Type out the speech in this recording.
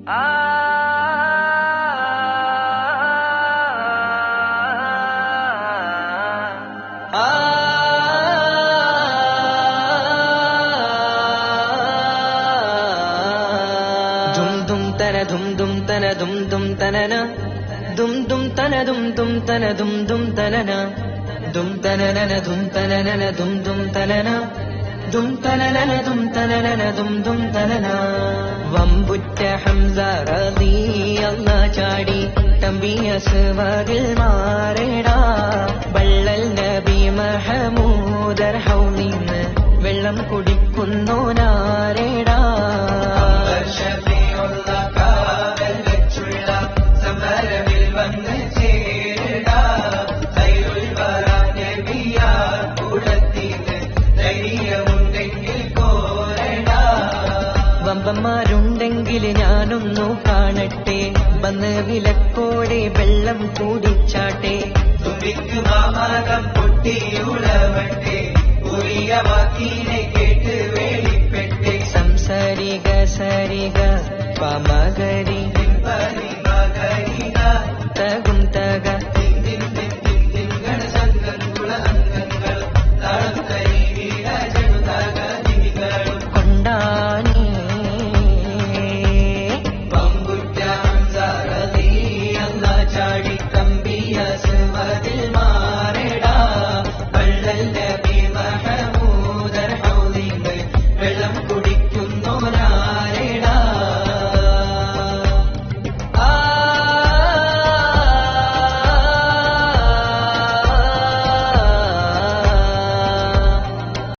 dum dum tana dum dum tanana dum dum tana dum dum tana dum dum tanana dum tanana dum tanana dum dum tanana dum tanana dum tanana dum dum tanana വമ്പുറ്റ Hamza റളിയല്ലാഹു ചാടി തമ്പിയ സുവദിൽ മാറേടാ ബള്ളൽ നബി മഹമൂദർ ഹൗലിന്ന് വെള്ളം കുടിക്കുന്നു നാരേടാ വമ്പന്മാരുണ്ടെങ്കിൽ ഞാനൊന്നു കാണട്ടെ വന്ന് വിലക്കോടെ വെള്ളം കൂടിച്ചാട്ടെ തുമ്പിക്ക് മാമാകം പൊട്ടിയുളവട്ടെ ഉറിയ വാക്കിനെ കേട്ട് വേളിപ്പെട്ടെ സംസരിക സരിക പമകരി മകരിക തകും തക